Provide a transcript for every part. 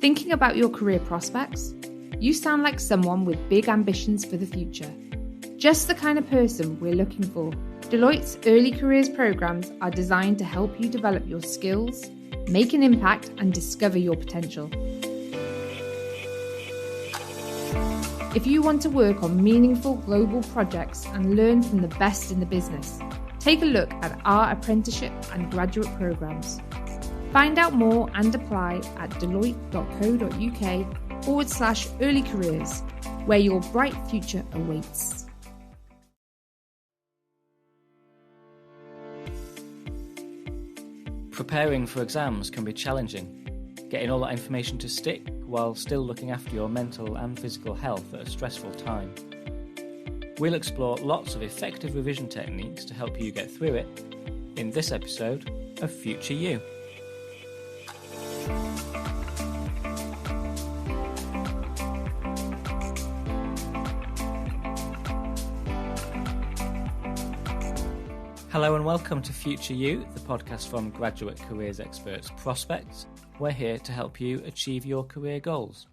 Thinking about your career prospects? You sound like someone with big ambitions for the future. Just the kind of person we're looking for. Deloitte's early careers programs are designed to help you develop your skills, make an impact, and discover your potential. If you want to work on meaningful global projects and learn from the best in the business, take a look at our apprenticeship and graduate programs. Find out more and apply at deloitte.co.uk/early careers, where your bright future awaits. Preparing for exams can be challenging. Getting all that information to stick while still looking after your mental and physical health at a stressful time. We'll explore lots of effective revision techniques to help you get through it in this episode of Future You. Hello and welcome to Future You, the podcast from graduate careers experts Prospects. We're here to help you achieve your career goals.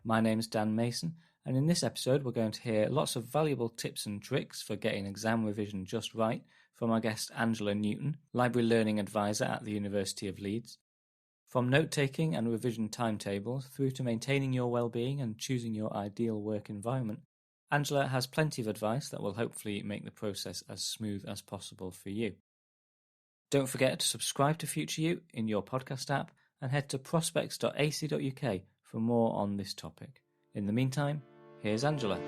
My name's Dan Mason, and in this episode we're going to hear lots of valuable tips and tricks for getting exam revision just right from our guest Angela Newton, Library Learning Advisor at the University of Leeds. From note-taking and revision timetables through to maintaining your well-being and choosing your ideal work environment, Angela has plenty of advice that will hopefully make the process as smooth as possible for you. Don't forget to subscribe to Future You in your podcast app and head to prospects.ac.uk for more on this topic. In the meantime, here's Angela.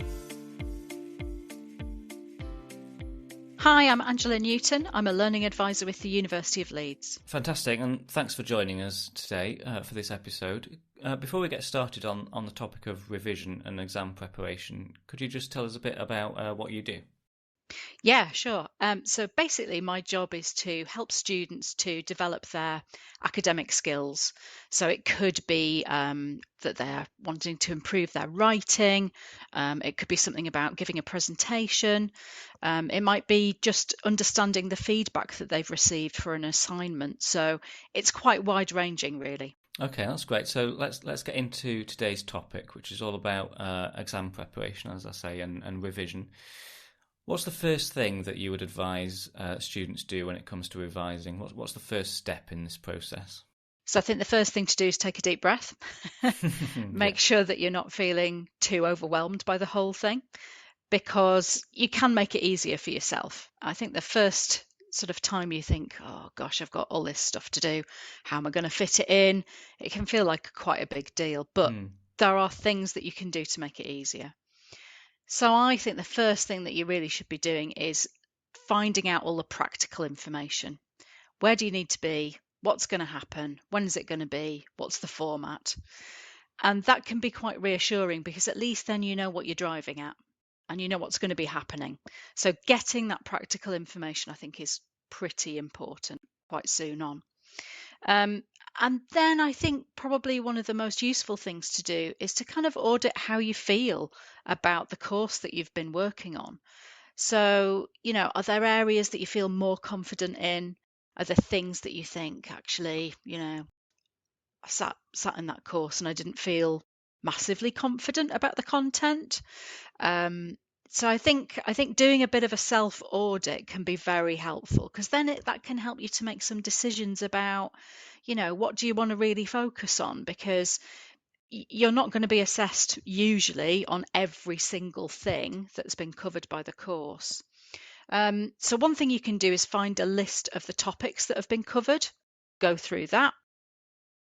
Hi, I'm Angela Newton. I'm a learning advisor with the University of Leeds. Fantastic, and thanks for joining us today for this episode. Before we get started on the topic of revision and exam preparation, could you just tell us a bit about what you do? Yeah, sure. So basically, my job is to help students to develop their academic skills. So it could be that they're wanting to improve their writing. It could be something about giving a presentation. It might be just understanding the feedback that they've received for an assignment. So it's quite wide-ranging, really. Okay, that's great. So let's get into today's topic, which is all about exam preparation, as I say, and revision. What's the first thing that you would advise students do when it comes to revising? What's the first step in this process? So I think the first thing to do is take a deep breath. Make sure that you're not feeling too overwhelmed by the whole thing, because you can make it easier for yourself. I think the first sort of time you think, oh gosh, I've got all this stuff to do, how am I going to fit it in? It can feel like quite a big deal, but there are things that you can do to make it easier. So I think the first thing that you really should be doing is finding out all the practical information. Where do you need to be? What's going to happen? When is it going to be? What's the format? And that can be quite reassuring, because at least then you know what you're driving at and you know what's going to be happening. So getting that practical information, I think, is pretty important quite soon on. And then I think probably one of the most useful things to do is to kind of audit how you feel about the course that you've been working on. So, are there areas that you feel more confident in? Are there things that you think, actually, I sat in that course and I didn't feel massively confident about the content? So I think doing a bit of a self-audit can be very helpful, because then that can help you to make some decisions about, what do you want to really focus on, because you're not going to be assessed usually on every single thing that's been covered by the course. So one thing you can do is find a list of the topics that have been covered, go through that,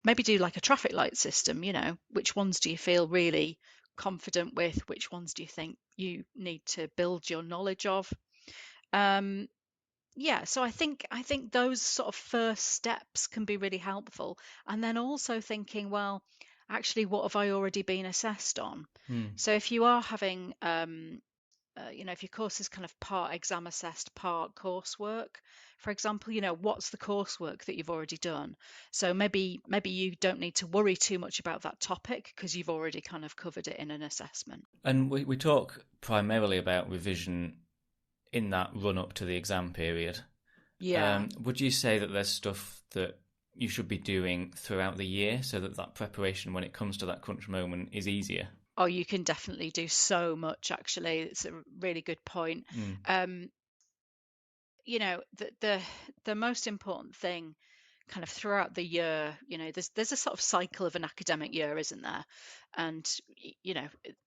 maybe do like a traffic light system, which ones do you feel really confident with, which ones do you think you need to build your knowledge of. So I think those sort of first steps can be really helpful, and then also thinking, well, actually, what have I already been assessed on? So if you are having if your course is kind of part exam assessed, part coursework, for example, what's the coursework that you've already done? So maybe you don't need to worry too much about that topic because you've already kind of covered it in an assessment. And we talk primarily about revision in that run up to the exam period. Yeah. Would you say that there's stuff that you should be doing throughout the year so that that preparation when it comes to that crunch moment is easier? Oh, you can definitely do so much, actually. It's a really good point. Um, the most important thing kind of throughout the year, there's a sort of cycle of an academic year, isn't there? And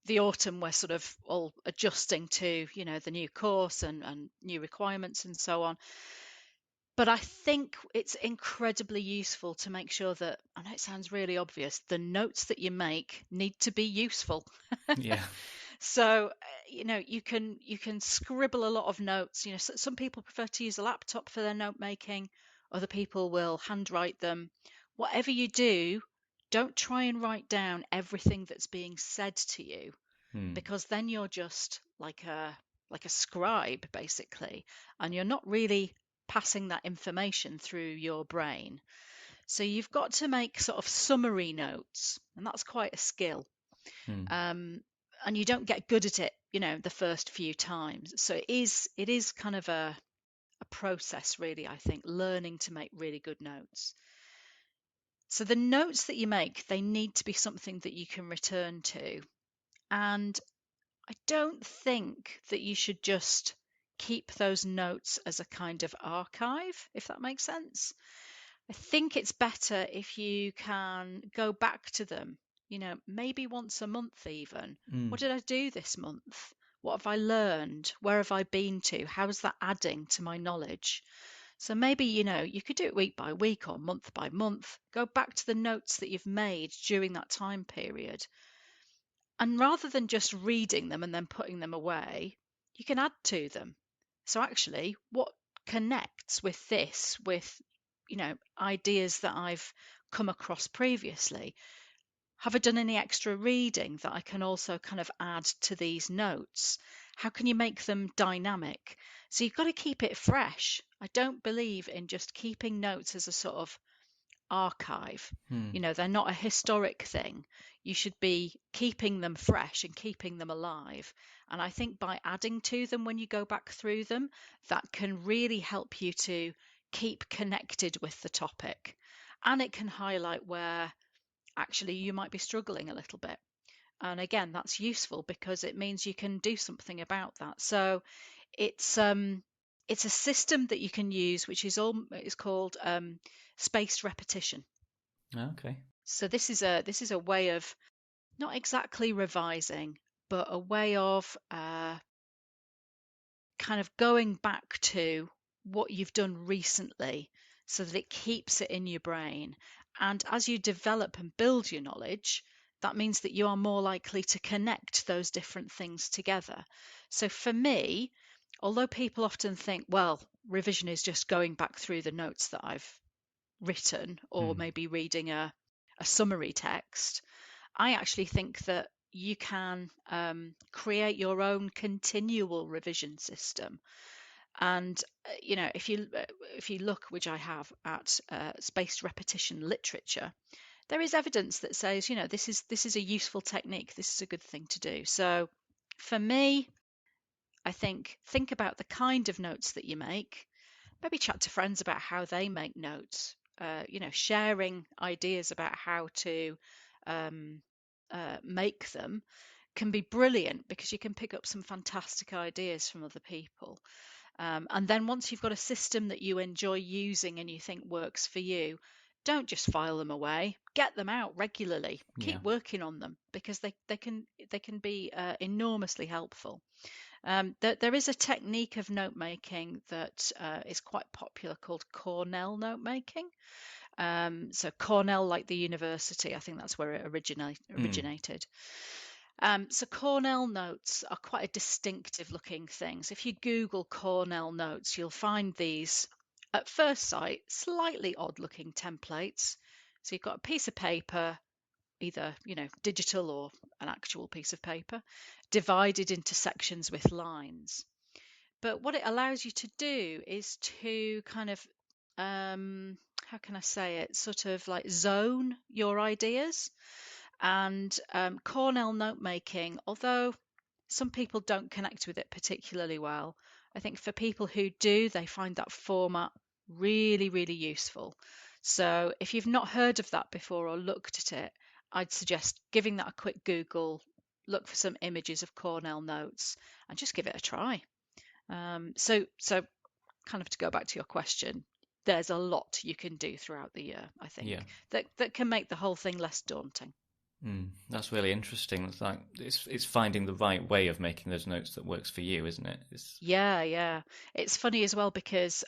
the autumn we're sort of all adjusting to the new course and new requirements and so on. But I think it's incredibly useful to make sure that, I know it sounds really obvious, the notes that you make need to be useful. Yeah. So, you can scribble a lot of notes. Some people prefer to use a laptop for their note making. Other people will handwrite them. Whatever you do, don't try and write down everything that's being said to you, because then you're just like a scribe, basically, and you're not really passing that information through your brain. So you've got to make sort of summary notes, and that's quite a skill. And you don't get good at it, the first few times. So it is kind of a process, really, I think, learning to make really good notes. So the notes that you make, they need to be something that you can return to. And I don't think that you should just keep those notes as a kind of archive, if that makes sense. I think it's better if you can go back to them, maybe once a month even. What did I do this month? What have I learned? Where have I been to? How's that adding to my knowledge? So maybe, you could do it week by week or month by month. Go back to the notes that you've made during that time period. And rather than just reading them and then putting them away, you can add to them. So actually, what connects with this, with ideas that I've come across previously? Have I done any extra reading that I can also kind of add to these notes? How can you make them dynamic? So you've got to keep it fresh. I don't believe in just keeping notes as a sort of archive. They're not a historic thing. You should be keeping them fresh and keeping them alive. And I think by adding to them when you go back through them, that can really help you to keep connected with the topic. And it can highlight where actually you might be struggling a little bit. And again, that's useful because it means you can do something about that. So it's a system that you can use, which is called spaced repetition. Okay. So this is a way of not exactly revising, but a way of kind of going back to what you've done recently so that it keeps it in your brain. And as you develop and build your knowledge, that means that you are more likely to connect those different things together. So for me, although people often think, well, revision is just going back through the notes that I've written or maybe reading a summary text, I actually think that you can create your own continual revision system. And if you look, which I have, at spaced repetition literature, there is evidence that says this is a useful technique. This is a good thing to do. So for me, I think about the kind of notes that you make. Maybe chat to friends about how they make notes. Sharing ideas about how to make them can be brilliant because you can pick up some fantastic ideas from other people. And then once you've got a system that you enjoy using and you think works for you, don't just file them away. Get them out regularly. Keep working on them because they can be enormously helpful. There is a technique of note making that is quite popular called Cornell note making. So Cornell, like the university, I think that's where it originated. So Cornell notes are quite a distinctive looking thing. So if you Google Cornell notes, you'll find these, at first sight, slightly odd looking templates. So you've got a piece of paper, either digital or an actual piece of paper, divided into sections with lines. But what it allows you to do is to kind of how can I say it, sort of like zone your ideas. And Cornell note making, although some people don't connect with it particularly well, I think for people who do, they find that format really, really useful. So if you've not heard of that before or looked at it, I'd suggest giving that a quick Google, look for some images of Cornell notes, and just give it a try. So kind of to go back to your question, there's a lot you can do throughout the year, I think, Yeah. that can make the whole thing less daunting. That's really interesting. It's like it's finding the right way of making those notes that works for you, isn't it? Yeah. It's funny as well because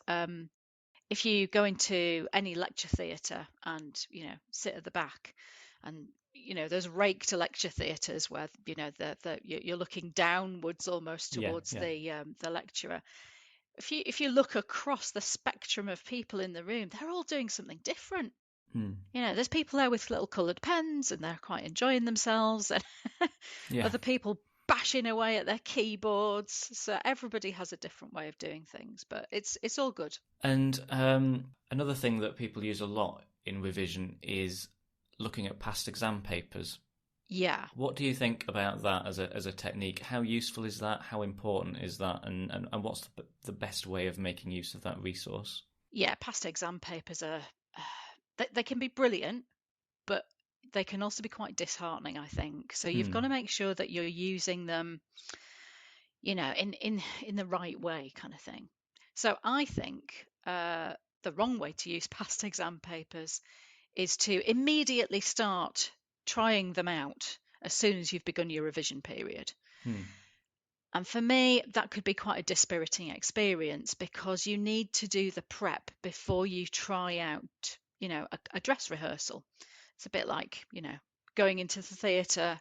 if you go into any lecture theatre and sit at the back, and those raked lecture theatres where you're looking downwards almost towards the lecturer. If you look across the spectrum of people in the room, they're all doing something different. There's people there with little coloured pens and they're quite enjoying themselves, and other people bashing away at their keyboards. So everybody has a different way of doing things, but it's all good. And another thing that people use a lot in revision is looking at past exam papers. Yeah. What do you think about that as a technique? How useful is that? How important is that? And what's the best way of making use of that resource? Yeah, past exam papers are they can be brilliant, but they can also be quite disheartening, I think. So you've got to make sure that you're using them, in the right way, kind of thing. So I think the wrong way to use past exam papers is to immediately start trying them out as soon as you've begun your revision period. And for me, that could be quite a dispiriting experience because you need to do the prep before you try out, a dress rehearsal. It's a bit like, going into the theatre,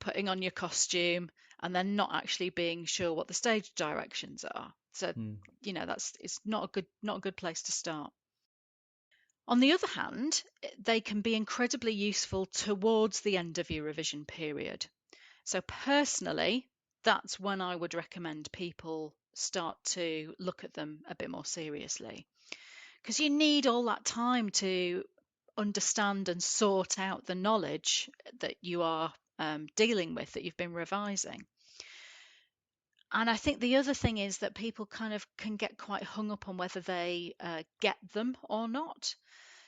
putting on your costume, and then not actually being sure what the stage directions are. So, it's not a good place to start. On the other hand, they can be incredibly useful towards the end of your revision period. So personally, that's when I would recommend people start to look at them a bit more seriously, because you need all that time to understand and sort out the knowledge that you are dealing with, that you've been revising. And I think the other thing is that people kind of can get quite hung up on whether they get them or not.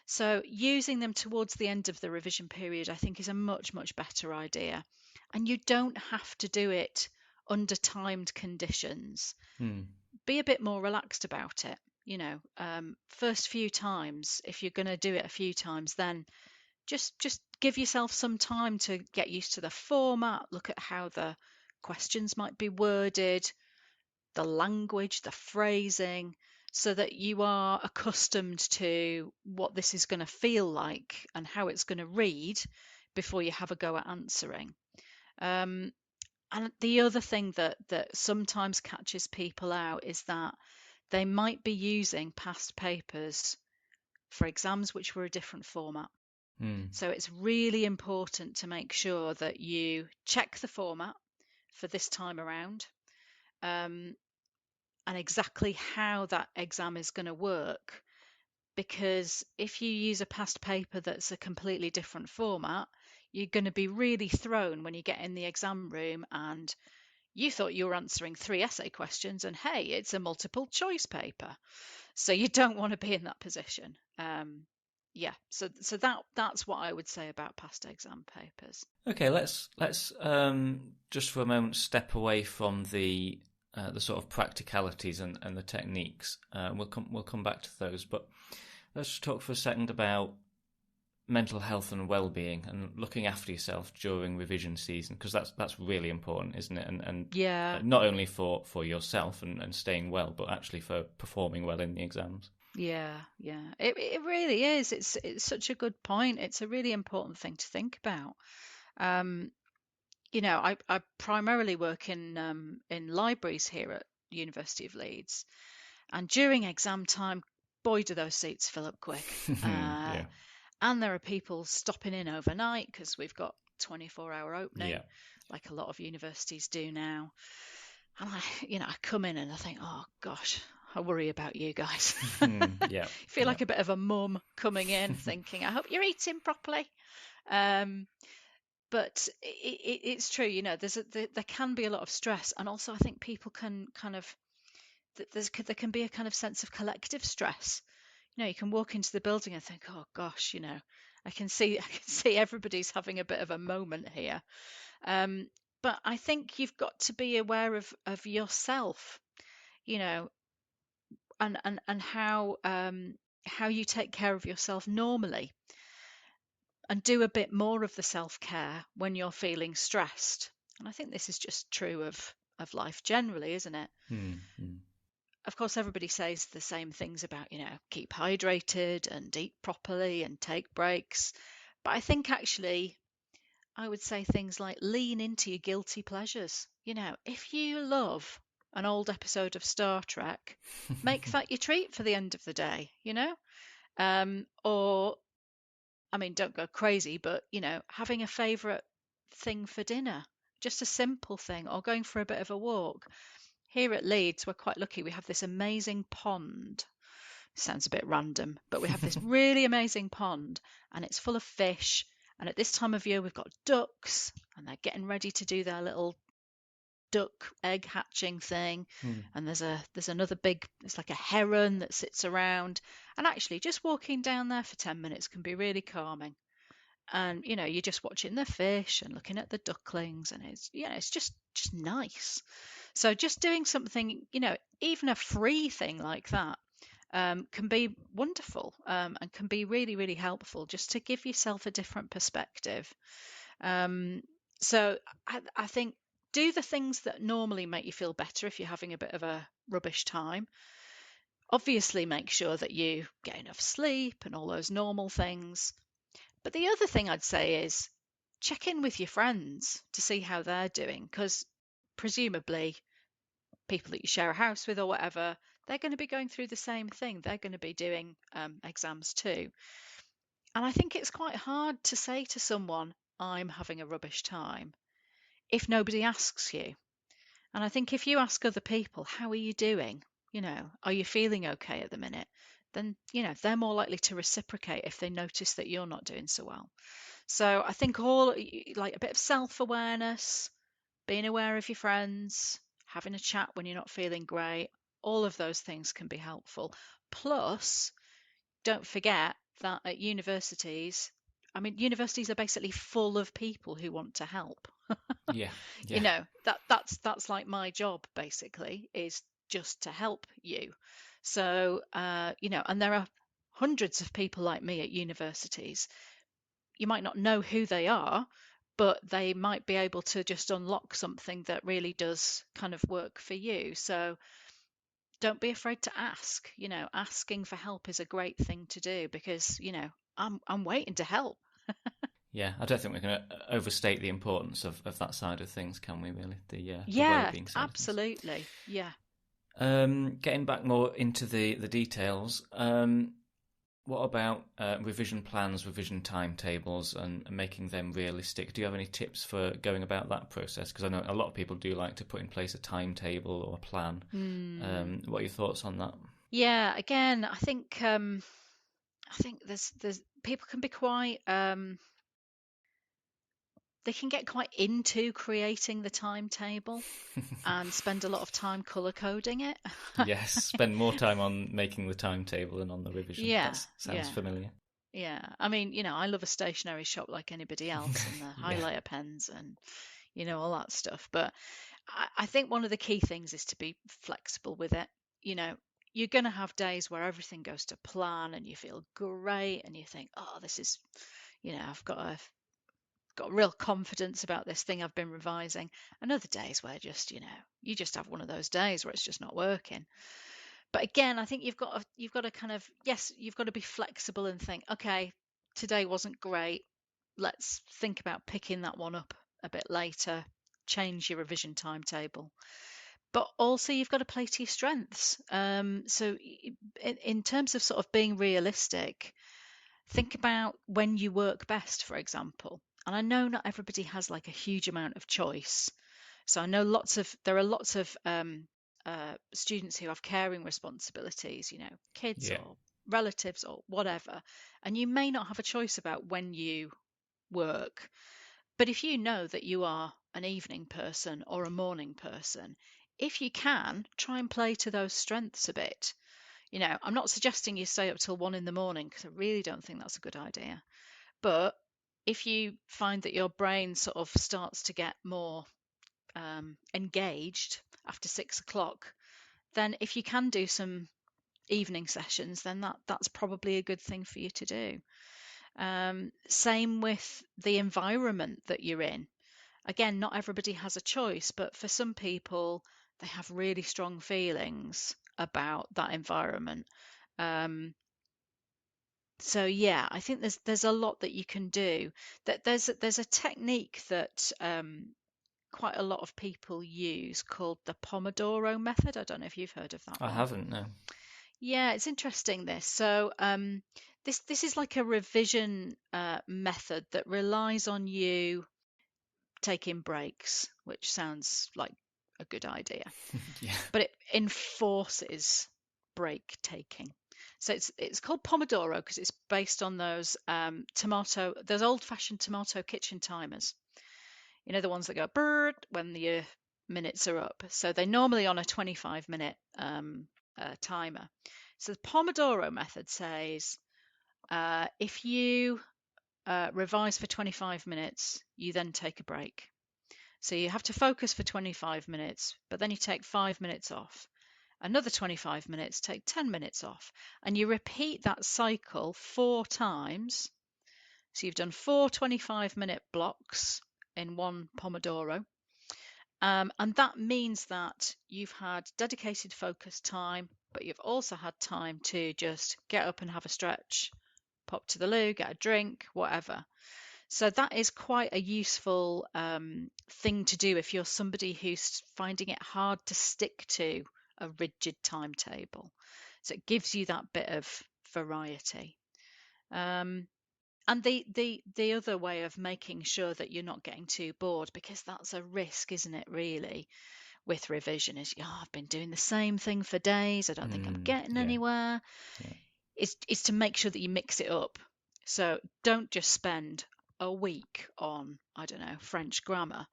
So using them towards the end of the revision period, I think, is a much, much better idea. And you don't have to do it under timed conditions. Be a bit more relaxed about it. First few times, if you're going to do it a few times, then just give yourself some time to get used to the format, look at how the questions might be worded, the language, the phrasing, so that you are accustomed to what this is going to feel like and how it's going to read before you have a go at answering. And the other thing that sometimes catches people out is that they might be using past papers for exams which were a different format. So it's really important to make sure that you check the format for this time around, and exactly how that exam is going to work. Because if you use a past paper that's a completely different format, you're going to be really thrown when you get in the exam room and you thought you were answering 3 essay questions and hey, it's a multiple choice paper. So you don't want to be in that position. So that's what I would say about past exam papers. Okay, let's just for a moment step away from the sort of practicalities and the techniques. We'll come back to those, but let's just talk for a second about mental health and well-being and looking after yourself during revision season, because that's really important, isn't it? And not only for yourself and staying well, but actually for performing well in the exams. Yeah, it really is. It's such a good point. It's a really important thing to think about. I primarily work in libraries here at University of Leeds, and during exam time, boy, do those seats fill up quick. And there are people stopping in overnight because we've got 24-hour opening, like a lot of universities do now. And I come in and I think, oh gosh, I worry about you guys. I feel like a bit of a mum coming in thinking, I hope you're eating properly. But it's true, there can be a lot of stress, and also I think people can kind of there can be a kind of sense of collective stress. You can walk into the building and think, oh gosh, I can see everybody's having a bit of a moment here. But I think you've got to be aware of yourself, and how you take care of yourself normally, and do a bit more of the self-care when you're feeling stressed. And I think this is just true of life generally, isn't it? Mm-hmm. Of course, everybody says the same things about, keep hydrated and eat properly and take breaks. But I think actually, I would say things like lean into your guilty pleasures. If you love an old episode of Star Trek, make that your treat for the end of the day, or, I mean, don't go crazy, but, having a favourite thing for dinner, just a simple thing, or going for a bit of a walk. Here at Leeds, we're quite lucky. We have this amazing pond. Sounds a bit random, but we have this really amazing pond, and it's full of fish. And at this time of year, we've got ducks, and they're getting ready to do their little duck egg hatching thing. And there's another big, it's like a heron that sits around. And actually, just walking down there for 10 minutes can be really calming. And you're just watching the fish and looking at the ducklings, and it's just nice. So just doing something, even a free thing like that, can be wonderful, and can be really, really helpful, just to give yourself a different perspective. So I think do the things that normally make you feel better if you're having a bit of a rubbish time. Obviously, make sure that you get enough sleep and all those normal things. But the other thing I'd say is check in with your friends to see how they're doing, because presumably people that you share a house with or whatever, they're going to be going through the same thing. They're going to be doing exams too. And I think it's quite hard to say to someone, I'm having a rubbish time, if nobody asks you. And I think if you ask other people, how are you doing? Are you feeling okay at the minute? Then, they're more likely to reciprocate if they notice that you're not doing so well. So I think like a bit of self-awareness, being aware of your friends, having a chat when you're not feeling great, all of those things can be helpful. Plus, don't forget that at universities, I mean, universities are basically full of people who want to help. Yeah. That's like my job, basically, is just to help you. So, and there are hundreds of people like me at universities. You might not know who they are, but they might be able to just unlock something that really does kind of work for you. So don't be afraid to ask. Asking for help is a great thing to do, because, I'm waiting to help. Yeah, I don't think we're going to overstate the importance of that side of things, can we, really? The well-being side absolutely. Of things. Yeah. Getting back more into the details, what about revision plans, revision timetables, and making them realistic? Do you have any tips for going about that process? Because I know a lot of people do like to put in place a timetable or a plan. What are your thoughts on that? Yeah, again, I think there's people can be quite they can get quite into creating the timetable and spend a lot of time color coding it. Yes, spend more time on making the timetable than on the revision. Yeah, that sounds familiar. Yeah, I mean, I love a stationery shop like anybody else, and the highlighter pens and all that stuff. But I think one of the key things is to be flexible with it. You're going to have days where everything goes to plan and you feel great and you think, oh, this is, I've got real confidence about this thing I've been revising. And other days where just, you just have one of those days where it's just not working. But again, I think you've got to kind of, yes, you've got to be flexible and think, okay, today wasn't great. Let's think about picking that one up a bit later, change your revision timetable. But also you've got to play to your strengths. So in terms of sort of being realistic, think about when you work best, for example. And I know not everybody has like a huge amount of choice. So I know there are lots of students who have caring responsibilities, kids or relatives or whatever, and you may not have a choice about when you work. But if you know that you are an evening person or a morning person, if you can, try and play to those strengths a bit. I'm not suggesting you stay up till 1 a.m, because I really don't think that's a good idea. But if you find that your brain sort of starts to get more engaged after 6 o'clock, then if you can do some evening sessions, then that's probably a good thing for you to do. Same with the environment that you're in. Again, not everybody has a choice, but for some people, they have really strong feelings about that environment. So yeah, I think there's a lot that you can do. That there's a technique that quite a lot of people use called the Pomodoro method. I don't know if you've heard of that I one. haven't, no. Yeah, it's interesting this. So this is like a revision method that relies on you taking breaks, which sounds like a good idea, Yeah. but it enforces break taking. So it's called Pomodoro because it's based on those those old-fashioned tomato kitchen timers. The ones that go bird when the minutes are up. So they're normally on a 25-minute timer. So the Pomodoro method says if you revise for 25 minutes, you then take a break. So you have to focus for 25 minutes, but then you take 5 minutes off. Another 25 minutes, take 10 minutes off. And you repeat that cycle 4 times. So you've done 4 25-minute blocks in one Pomodoro. And that means that you've had dedicated focus time, but you've also had time to just get up and have a stretch, pop to the loo, get a drink, whatever. So that is quite a useful thing to do if you're somebody who's finding it hard to stick to a rigid timetable. So it gives you that bit of variety. And the other way of making sure that you're not getting too bored, because that's a risk, isn't it, really, with revision, is I've been doing the same thing for days, I don't think I'm getting anywhere. Is to make sure that you mix it up. So don't just spend a week on, I don't know, French grammar.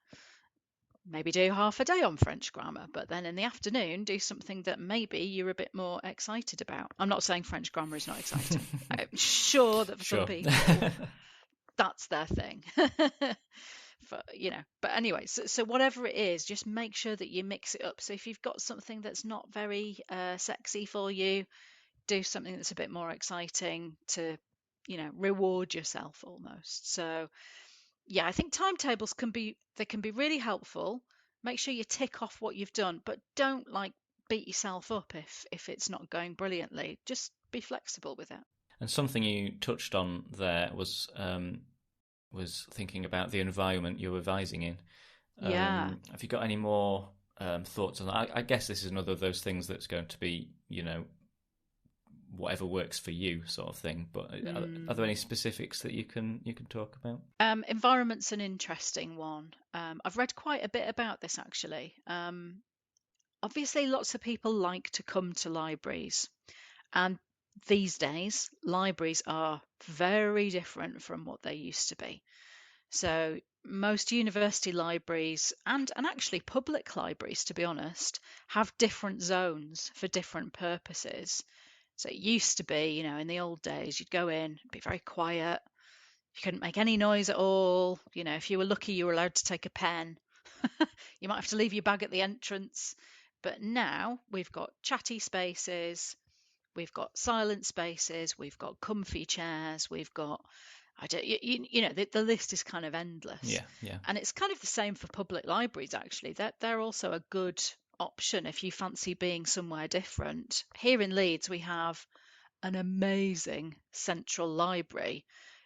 Maybe do half a day on French grammar, but then in the afternoon do something that maybe you're a bit more excited about. I'm not saying French grammar is not exciting. I'm sure that for some people that's their thing. But anyway, so whatever it is, just make sure that you mix it up. So if you've got something that's not very sexy for you, do something that's a bit more exciting to reward yourself almost. So yeah, I think timetables can be really helpful. Make sure you tick off what you've done, but don't beat yourself up if it's not going brilliantly. Just be flexible with it. And something you touched on there was thinking about the environment you're revising in. Yeah. Have you got any more thoughts on that? I guess this is another of those things that's going to be, whatever works for you sort of thing. But are there any specifics that you can talk about? Environment's an interesting one. I've read quite a bit about this actually. Obviously, lots of people like to come to libraries, and these days libraries are very different from what they used to be. So most university libraries and actually public libraries, to be honest, have different zones for different purposes. So it used to be, in the old days, you'd go in, be very quiet. You couldn't make any noise at all. If you were lucky, you were allowed to take a pen. You might have to leave your bag at the entrance. But now we've got chatty spaces, we've got silent spaces, we've got comfy chairs, we've got, the list is kind of endless. Yeah. And it's kind of the same for public libraries, actually. They're also a good option if you fancy being somewhere different. Here in Leeds, we have an amazing central library,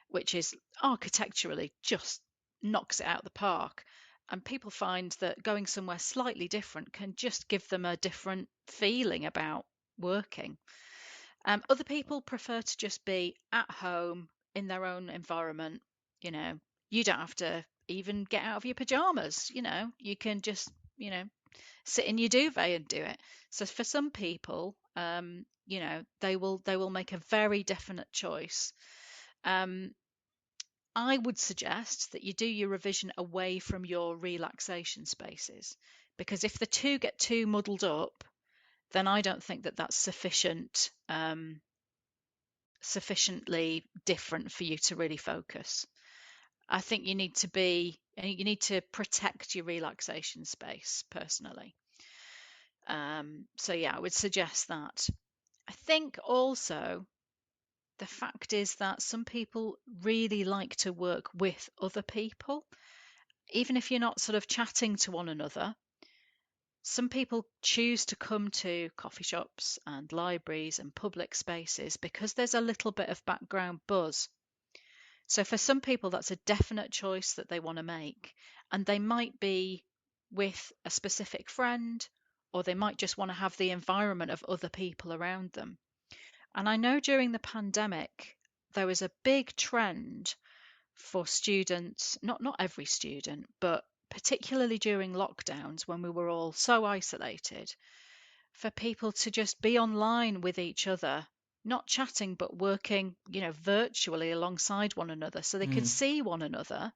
which is architecturally just knocks it out of the park. And people find that going somewhere slightly different can just give them a different feeling about working. Other people prefer to just be at home in their own environment. You don't have to even get out of your pajamas. You can just, sit in your duvet and do it. So for some people, they will make a very definite choice. I would suggest that you do your revision away from your relaxation spaces, because if the two get too muddled up, then I don't think that that's sufficiently different for you to really focus. I think you need to protect your relaxation space personally. So yeah, I would suggest that. I think also the fact is that some people really like to work with other people, even if you're not sort of chatting to one another. Some people choose to come to coffee shops and libraries and public spaces because there's a little bit of background buzz. So for some people, that's a definite choice that they want to make. And they might be with a specific friend, or they might just want to have the environment of other people around them. And I know during the pandemic, there was a big trend for students, not every student, but particularly during lockdowns when we were all so isolated, for people to just be online with each other, not chatting, but working, virtually alongside one another so they could see one another,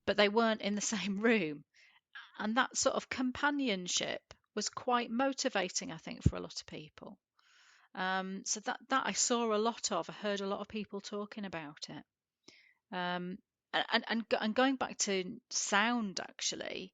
but they weren't in the same room. And that sort of companionship was quite motivating, I think, for a lot of people. So that I saw a lot of. I heard a lot of people talking about it. And going back to sound, actually,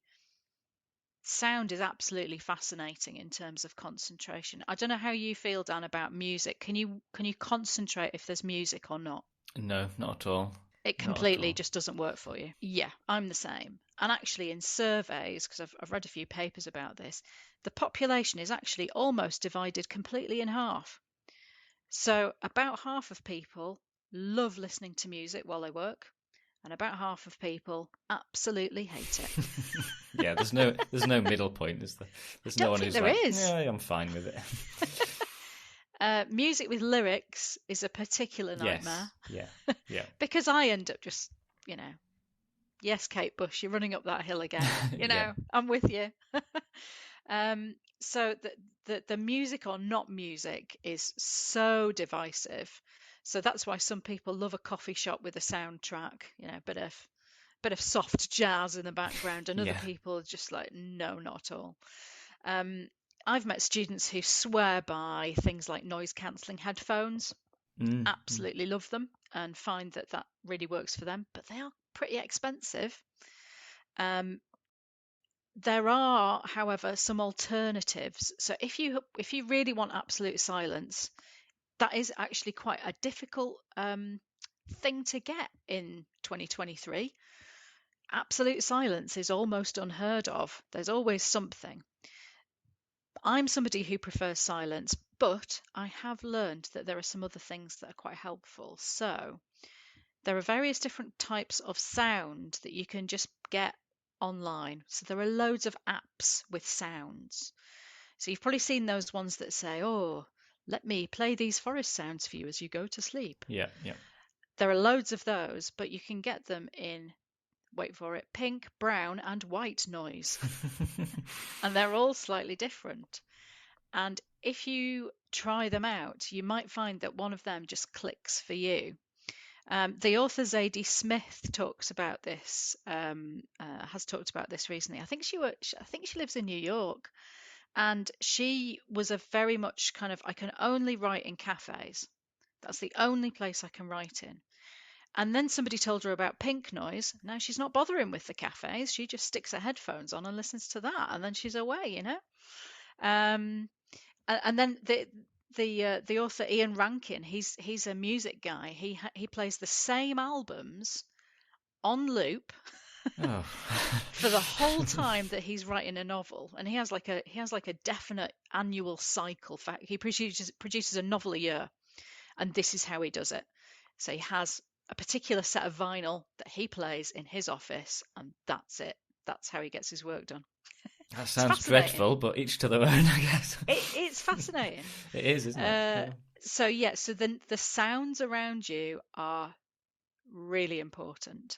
sound is absolutely fascinating in terms of concentration. I don't know how you feel, Dan, about music. Can you concentrate if there's music or not? No, not at all. It completely just doesn't work for you. Yeah, I'm the same. And actually, in surveys, because I've read a few papers about this, the population is actually almost divided completely in half. So about half of people love listening to music while they work, and about half of people absolutely hate it. Yeah, there's no middle point, is there? There's no one who's like, yeah, I'm fine with it. Music with lyrics is a particular nightmare. Yes. Yeah. Because I end up just, yes, Kate Bush, you're running up that hill again. Yeah. I'm with you. So the music or not music is so divisive. So that's why some people love a coffee shop with a soundtrack, a bit of soft jazz in the background, and other people are just like, no, not at all. I've met students who swear by things like noise cancelling headphones. Absolutely love them and find that really works for them, but they are pretty expensive. There are, however, some alternatives. So if you really want absolute silence, that is actually quite a difficult thing to get in 2023. Absolute silence is almost unheard of. There's always something. I'm somebody who prefers silence, but I have learned that there are some other things that are quite helpful. So there are various different types of sound that you can just get online. So there are loads of apps with sounds. So you've probably seen those ones that say, oh, let me play these forest sounds for you as you go to sleep. Yeah. There are loads of those, but you can get them in, wait for it, pink, brown and white noise. And they're all slightly different. And if you try them out, you might find that one of them just clicks for you. The author Zadie Smith talks about this, has talked about this recently. I think she lives in New York, and she was a very much kind of, I can only write in cafes. That's the only place I can write in. And then somebody told her about pink noise. Now she's not bothering with the cafes. She just sticks her headphones on and listens to that, and then she's away, And then the author Ian Rankin, he's a music guy. He plays the same albums on loop for the whole time that he's writing a novel, and he has like a definite annual cycle. He produces a novel a year, and this is how he does it. So he has a particular set of vinyl that he plays in his office, and that's it. That's how he gets his work done. That sounds dreadful, but each to their own, I guess. It's fascinating. It is, isn't it? So the sounds around you are really important.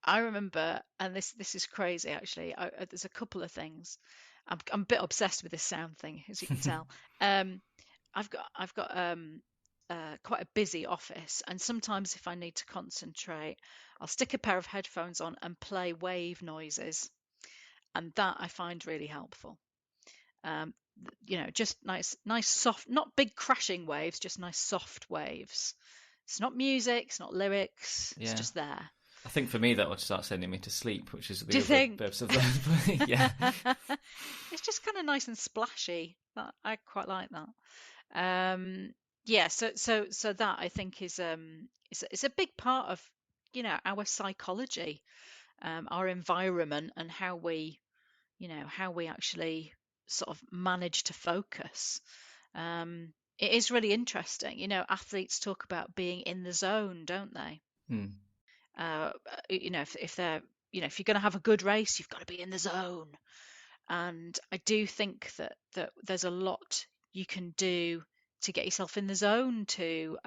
I remember, and this is crazy actually. There's a couple of things. I'm a bit obsessed with this sound thing, as you can tell. I've got quite a busy office, and sometimes if I need to concentrate, I'll stick a pair of headphones on and play wave noises. And that I find really helpful. just nice soft, not big crashing waves, just nice soft waves. It's not music, it's not lyrics, it's Yeah. just there. I think for me that would start sending me to sleep, which is Do the you other think? purpose of that. Yeah. It's just kind of nice and splashy. I quite like that. Yeah, so that I think is it's a big part of our psychology, our environment, and how we actually sort of manage to focus. It is really interesting. Athletes talk about being in the zone, don't they? Mm. If they're if you're going to have a good race, you've got to be in the zone. And I do think that there's a lot you can do to get yourself in the zone, to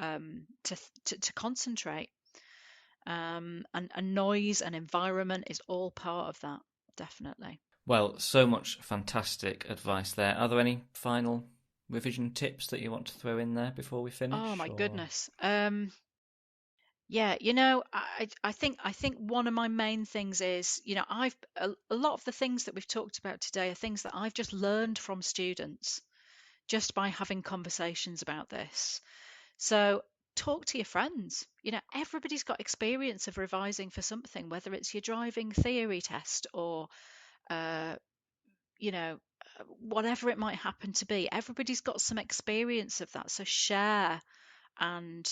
concentrate. And noise and environment is all part of that, definitely. Well, so much fantastic advice there. Are there any final revision tips that you want to throw in there before we finish? Oh my or... goodness. Yeah, I think one of my main things is, I've a lot of the things that we've talked about today are things that I've just learned from students just by having conversations about this. So talk to your friends. Everybody's got experience of revising for something, whether it's your driving theory test or you know, whatever it might happen to be. Everybody's got some experience of that. So share and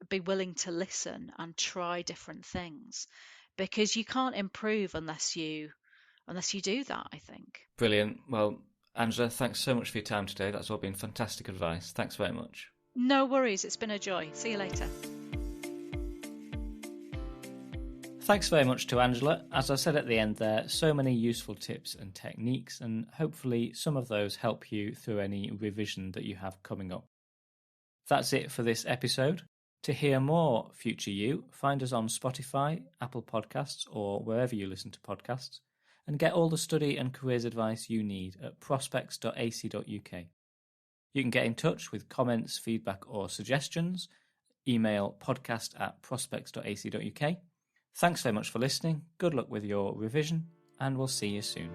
be willing to listen and try different things, because you can't improve unless you do that, I think. Brilliant. Well, Angela, thanks so much for your time today. That's all been fantastic advice. Thanks very much. No worries. It's been a joy. See you later. Thanks very much to Angela. As I said at the end there, so many useful tips and techniques, and hopefully some of those help you through any revision that you have coming up. That's it for this episode. To hear more Future You, find us on Spotify, Apple Podcasts, or wherever you listen to podcasts, and get all the study and careers advice you need at prospects.ac.uk. You can get in touch with comments, feedback, or suggestions. Email podcast@prospects.ac.uk. Thanks very much for listening. Good luck with your revision, and we'll see you soon.